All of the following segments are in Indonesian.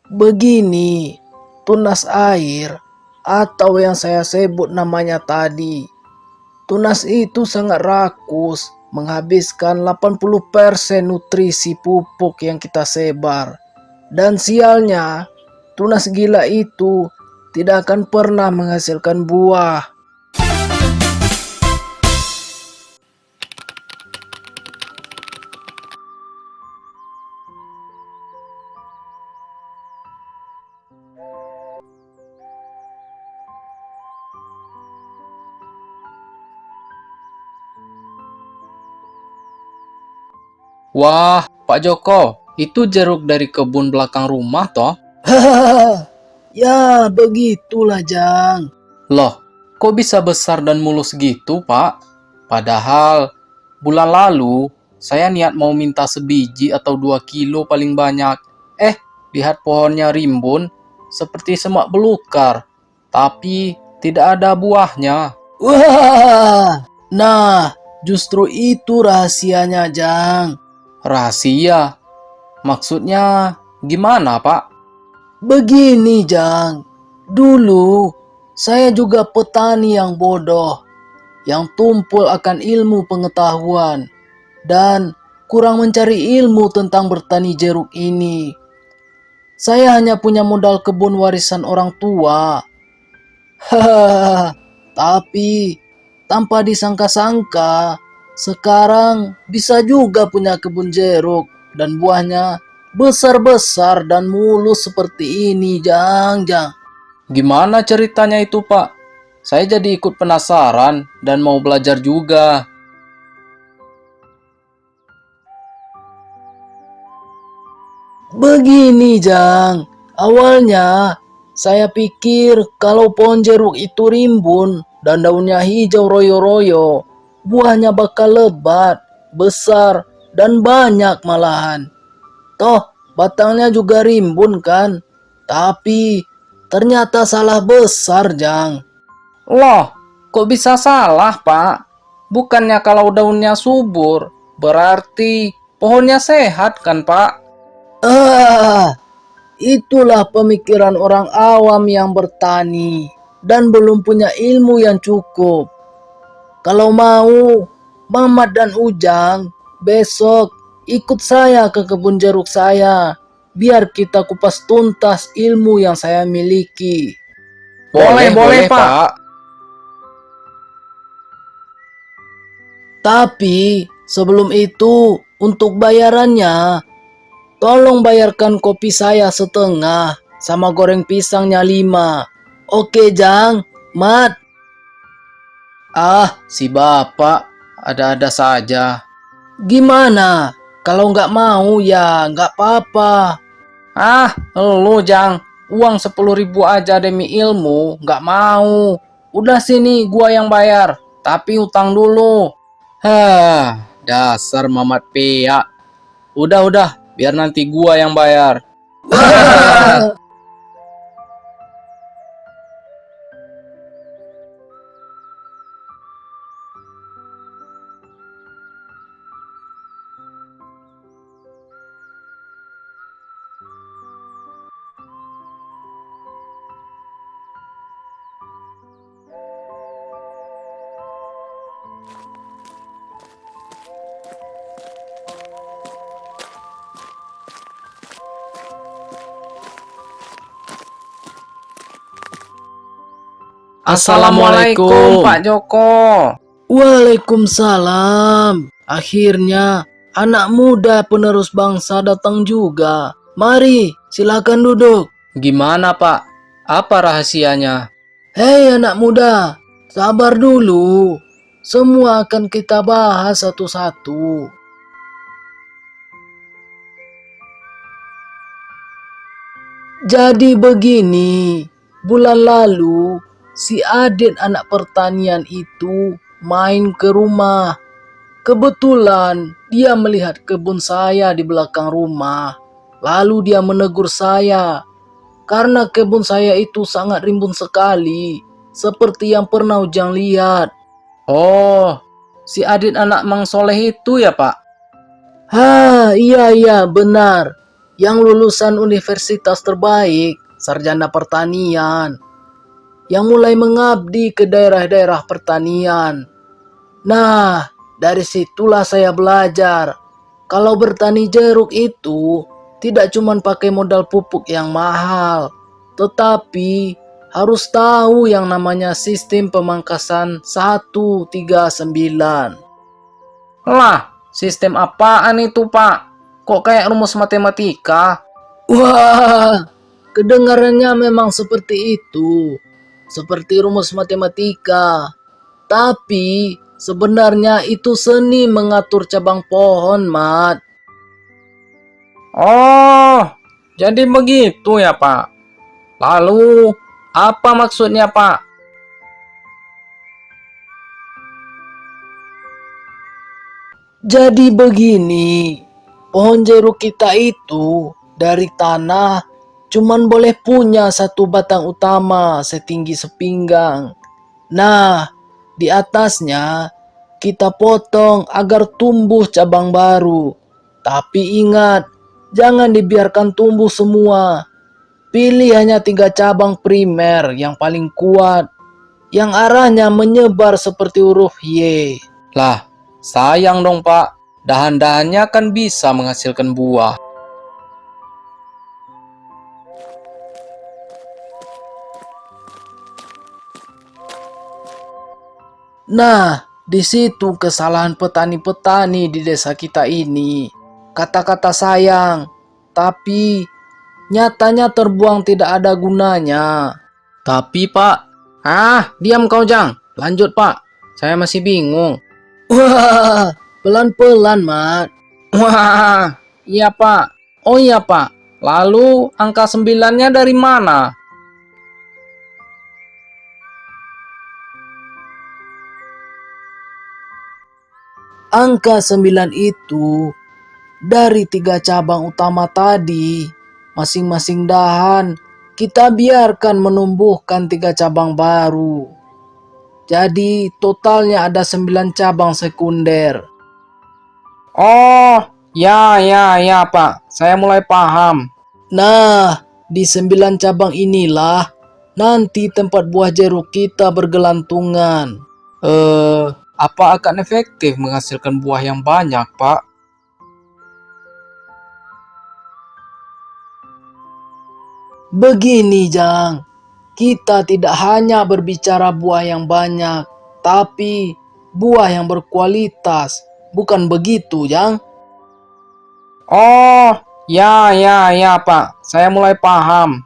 Begini, tunas air atau yang saya sebut namanya tadi. Tunas itu sangat rakus, menghabiskan 80% nutrisi pupuk yang kita sebar. Dan sialnya, tunas gila itu tidak akan pernah menghasilkan buah. Wah, Pak Joko, itu jeruk dari kebun belakang rumah toh? Hahaha, ya begitulah Jang. Loh, kok bisa besar dan mulus gitu, Pak? Padahal bulan lalu saya niat mau minta sebiji atau 2 kilo paling banyak. Lihat pohonnya rimbun seperti semak belukar, tapi tidak ada buahnya. Wah, nah justru itu rahasianya Jang. Rahasia? Maksudnya gimana, Pak? Begini Jang, dulu saya juga petani yang bodoh, yang tumpul akan ilmu pengetahuan, dan kurang mencari ilmu tentang bertani jeruk ini. Saya hanya punya modal kebun warisan orang tua. Hahaha, tapi tanpa disangka-sangka, sekarang bisa juga punya kebun jeruk dan buahnya besar-besar dan mulus seperti ini, Jang. Gimana ceritanya itu, Pak? Saya jadi ikut penasaran dan mau belajar juga. Begini, Jang. Awalnya, saya pikir kalau pohon jeruk itu rimbun dan daunnya hijau royo-royo, buahnya bakal lebat, besar, dan banyak malahan. Toh, batangnya juga rimbun kan? Tapi, ternyata salah besar, Jang. Loh, kok bisa salah, Pak? Bukannya kalau daunnya subur, berarti pohonnya sehat kan, Pak? Ah, itulah pemikiran orang awam yang bertani dan belum punya ilmu yang cukup. Kalau mau, Mamat dan Ujang, besok ikut saya ke kebun jeruk saya. Biar kita kupas tuntas ilmu yang saya miliki. Boleh, Pak. Tapi sebelum itu, untuk bayarannya, tolong bayarkan kopi saya setengah sama goreng pisangnya 5. Oke, Jang, Mat. Ah, si Bapak, ada-ada saja. Gimana? Kalau nggak mau ya nggak apa-apa. Ah, lu Jang, uang 10.000 aja demi ilmu, nggak mau. Udah sini, gua yang bayar, tapi utang dulu. Hah, dasar Mamat Pea. Udah, biar nanti gua yang bayar. Assalamualaikum, Pak Joko. Waalaikumsalam. Akhirnya anak muda penerus bangsa datang juga. Mari, silakan duduk. Gimana, Pak? Apa rahasianya? Hei anak muda, sabar dulu. Semua akan kita bahas satu-satu. Jadi begini, bulan lalu si Adit anak pertanian itu main ke rumah. Kebetulan dia melihat kebun saya di belakang rumah. Lalu dia menegur saya karena kebun saya itu sangat rimbun sekali, seperti yang pernah Ujang lihat. Oh, si Adit anak Mang Soleh itu ya, Pak? Iya benar. yang lulusan universitas terbaik, sarjana pertanian, yang mulai mengabdi ke daerah-daerah pertanian. Nah, dari situlah saya belajar kalau bertani jeruk itu tidak cuma pakai modal pupuk yang mahal, tetapi harus tahu yang namanya sistem pemangkasan 139. Lah, sistem apaan itu, Pak? Kok kayak rumus matematika? Wah, kedengarannya memang seperti itu. Seperti rumus matematika. Tapi sebenarnya itu seni mengatur cabang pohon, Mat. Oh, jadi begitu ya, Pak. Lalu, apa maksudnya, Pak? Jadi begini, pohon jeruk kita itu dari tanah cuman boleh punya satu batang utama setinggi sepinggang. Nah, di atasnya kita potong agar tumbuh cabang baru. Tapi ingat, jangan dibiarkan tumbuh semua. Pilih hanya 3 cabang primer yang paling kuat, yang arahnya menyebar seperti huruf Y. Lah, sayang dong, Pak. Dahan-dahannya kan bisa menghasilkan buah. Nah, di situ kesalahan petani-petani di desa kita ini. Kata-kata sayang, tapi nyatanya terbuang tidak ada gunanya. Tapi, Pak, diam kau, Jang. Lanjut, Pak. Saya masih bingung. Wah, pelan-pelan, Mat. Wah, iya, Pak. Oh iya, Pak. Lalu, angka 9-nya dari mana? Angka 9 itu dari 3 cabang utama tadi, masing-masing dahan kita biarkan menumbuhkan 3 cabang baru. Jadi totalnya ada 9 cabang sekunder. Oh, ya, Pak. Saya mulai paham. Nah, di 9 cabang inilah nanti tempat buah jeruk kita bergelantungan. Apa akan efektif menghasilkan buah yang banyak, Pak? Begini, Jang. Kita tidak hanya berbicara buah yang banyak, tapi buah yang berkualitas. Bukan begitu, Jang? Oh, ya, Pak. Saya mulai paham.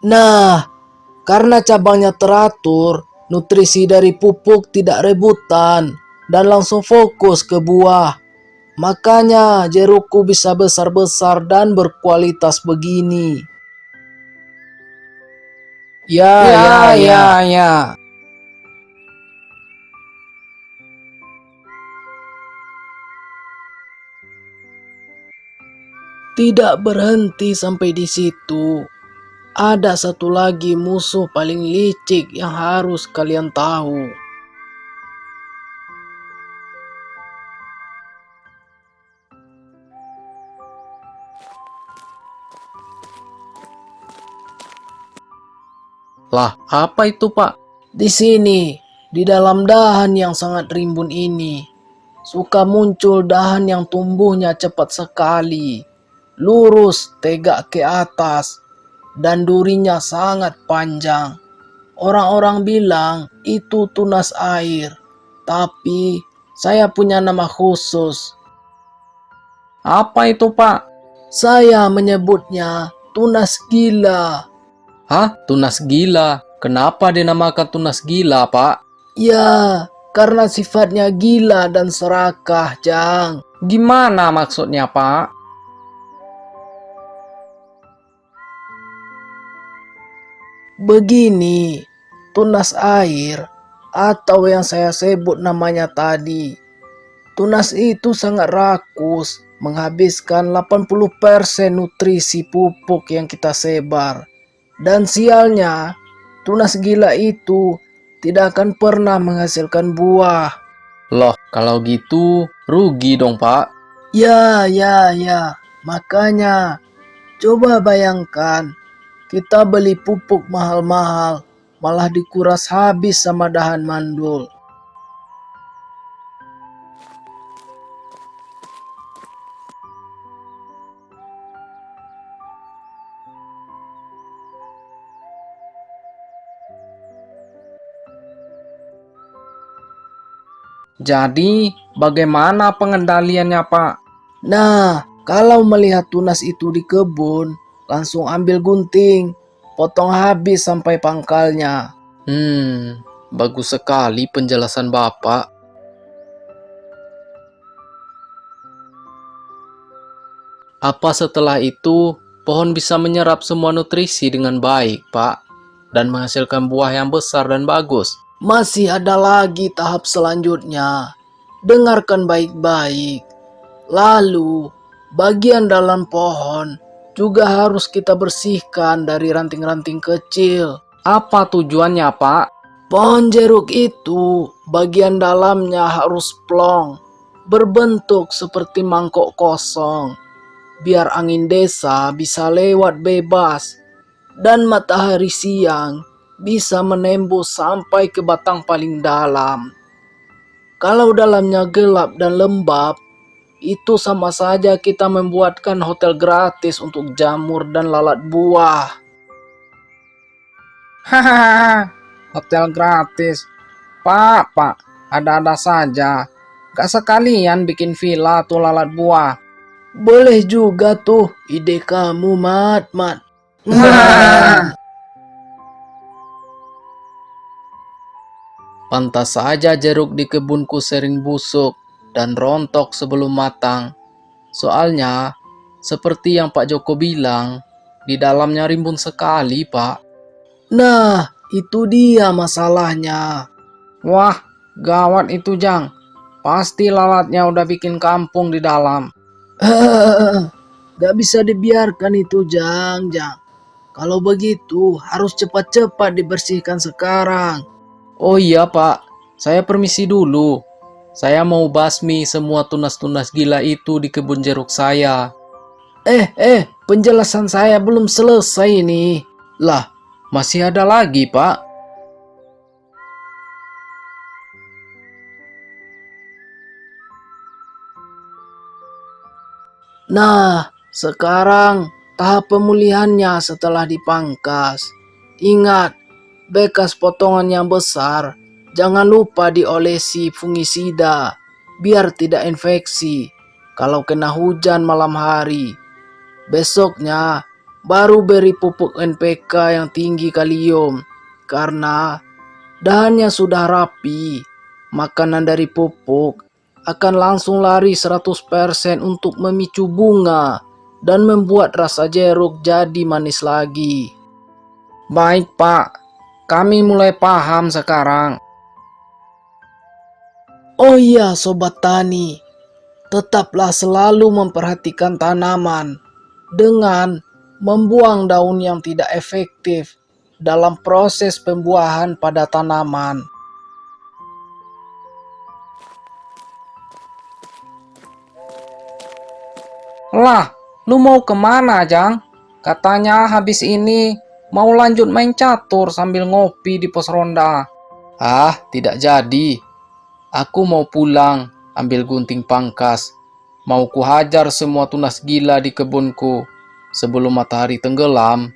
Nah, karena cabangnya teratur, nutrisi dari pupuk tidak rebutan dan langsung fokus ke buah. Makanya jerukku bisa besar-besar dan berkualitas begini. Ya. Tidak berhenti sampai di situ. Ada satu lagi musuh paling licik yang harus kalian tahu. Lah, apa itu, Pak? Di sini, di dalam dahan yang sangat rimbun ini, suka muncul dahan yang tumbuhnya cepat sekali, lurus tegak ke atas, dan durinya sangat panjang. Orang-orang bilang itu tunas air, tapi saya punya nama khusus. Apa itu, Pak? Saya menyebutnya tunas gila. Hah? Tunas gila? Kenapa dinamakan tunas gila, Pak? Ya, karena sifatnya gila dan serakah, Jang. Gimana maksudnya, Pak? Begini, tunas air atau yang saya sebut namanya tadi. Tunas itu sangat rakus, menghabiskan 80% nutrisi pupuk yang kita sebar. Dan sialnya, tunas gila itu tidak akan pernah menghasilkan buah. Loh, kalau gitu rugi dong, Pak. Ya. Makanya Coba bayangkan, kita beli pupuk mahal-mahal, malah dikuras habis sama dahan mandul. Jadi, bagaimana pengendaliannya, Pak? Nah, kalau melihat tunas itu di kebun, langsung ambil gunting, potong habis sampai pangkalnya. Bagus sekali penjelasan Bapak. Apa setelah itu, pohon bisa menyerap semua nutrisi dengan baik, Pak, dan menghasilkan buah yang besar dan bagus? Masih ada lagi tahap selanjutnya. Dengarkan baik-baik. Lalu, bagian dalam pohon juga harus kita bersihkan dari ranting-ranting kecil. Apa tujuannya, Pak? Pohon jeruk itu bagian dalamnya harus plong, berbentuk seperti mangkok kosong, biar angin desa bisa lewat bebas dan matahari siang bisa menembus sampai ke batang paling dalam. Kalau dalamnya gelap dan lembab, itu sama saja kita membuatkan hotel gratis untuk jamur dan lalat buah. Hahaha, hotel gratis. Pak, ada-ada saja. Gak sekalian bikin villa tuh lalat buah. Boleh juga tuh ide kamu, Mat. Pantas saja jeruk di kebunku sering busuk dan rontok sebelum matang. Soalnya, seperti yang Pak Joko bilang, di dalamnya rimbun sekali, Pak. Nah, itu dia masalahnya. Wah, gawat itu, Jang. Pasti lalatnya udah bikin kampung di dalam. Gak bisa dibiarkan itu, Jang. Kalau begitu, harus cepat-cepat dibersihkan sekarang. Oh iya, Pak. Saya permisi dulu. Saya mau basmi semua tunas-tunas gila itu di kebun jeruk saya. Penjelasan saya belum selesai nih. Lah, masih ada lagi, Pak. Nah, sekarang tahap pemulihannya setelah dipangkas. Ingat, bekas potongan yang besar, jangan lupa diolesi fungisida, biar tidak infeksi. Kalau kena hujan malam hari, besoknya baru beri pupuk NPK yang tinggi kalium, karena dahannya sudah rapi. Makanan dari pupuk akan langsung lari 100% untuk memicu bunga dan membuat rasa jeruk jadi manis lagi. Baik, Pak. Kami mulai paham sekarang. Oh iya, Sobat Tani, tetaplah selalu memperhatikan tanaman dengan membuang daun yang tidak efektif dalam proses pembuahan pada tanaman. Lah, lu mau kemana, Jang? Katanya habis ini mau lanjut main catur sambil ngopi di pos ronda. Ah, tidak jadi. Aku mau pulang, ambil gunting pangkas. Mau kuhajar semua tunas gila di kebunku sebelum matahari tenggelam.